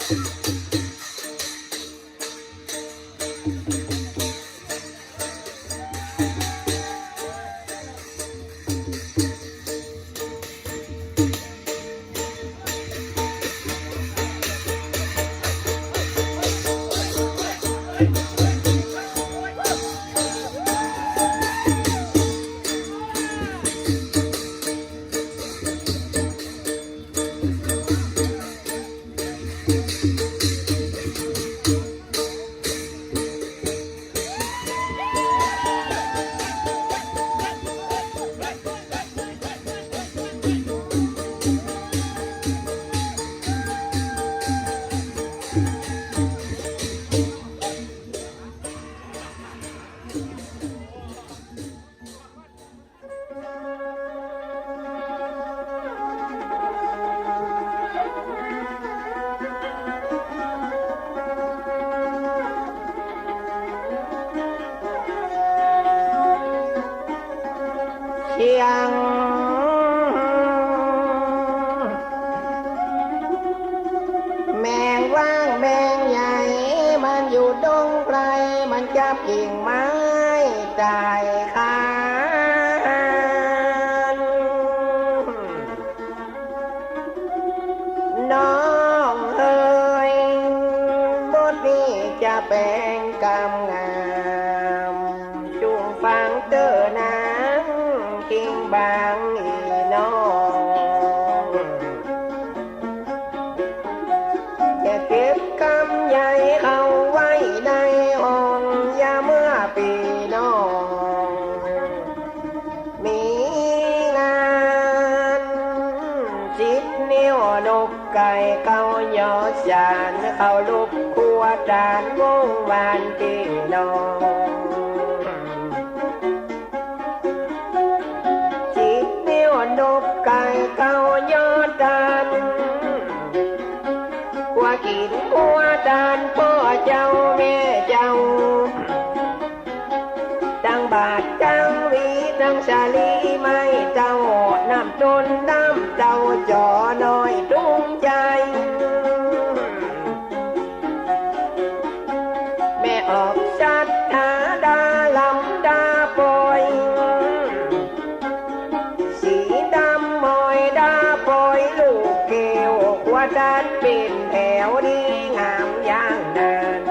เชียงแมงว่างแมงใหญ่มันอยู่ดงไกลมันจับกิ่งไม้จ่ายคานน้องเอ๋ยบทนี้จะเป็นกำงามจุงฟังเตอหนังกิ่งบางอีน้องจะเก็บกำใหญ่เข้าไว้ในห้องอย่าเมื่อปีน้องมีงานจิตนิ้วนกไก่เขายอจานเขาลุกขัวจานวงวานตีน้องจิตนิ้วนกไก่เขายอจานว่ากินขัวจานพ่อเจ้าแม่เจ้าดังบาดจังวีดังชาลีไม่เจ้าน้ำจนน้ำเจ้าจ่อน้อยดุงใจแม่ออกชัดหาดาลำดาปอยสีดำมอยดาปอยลูกเกลียวขวดานเป็นแถวดีงามอย่างนั้น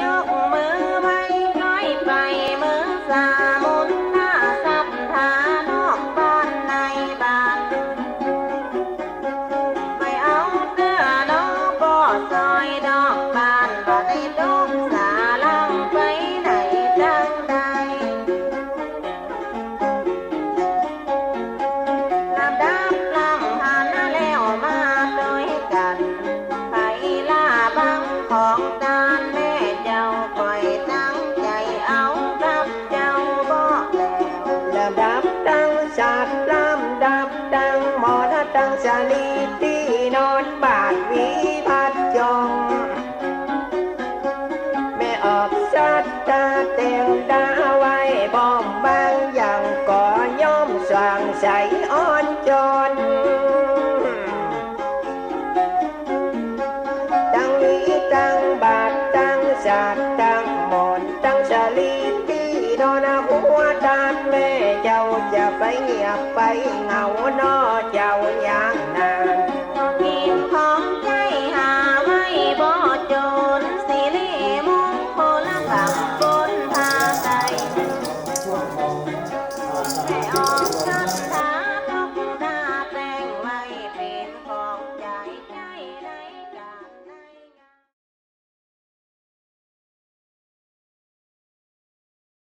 ยกมือไปน้อยไปมือสามุนหน้าสัทธานอกบ้านในบ้านไปเอาเตื้อน้องบ่อซอยดอกบานบ่ได้ดงสาลังไปไหนจังใดลำดับลำหันแล้วมาด้วยกันไปล่าบังของตาแม่เจ้าคอยตั้งใจเอากับเจ้าบ่แล้วลำดับตั้งชาติลำดับตั้งหมอนะตั้งชาลีที่นอนบาดวิพัดจงแม่ออกชัดตาเต็มตาไว้บอมบางอย่างก่อย่อมสว่างใสอ่อนจนตั้งวิตั้งบาดตั้งชาติตั้งหมอนตั้งชาลีที่นอนหัวดานแม่เจ้าจะไปเงียบไปเหงานอเจ้าอย่างนั้น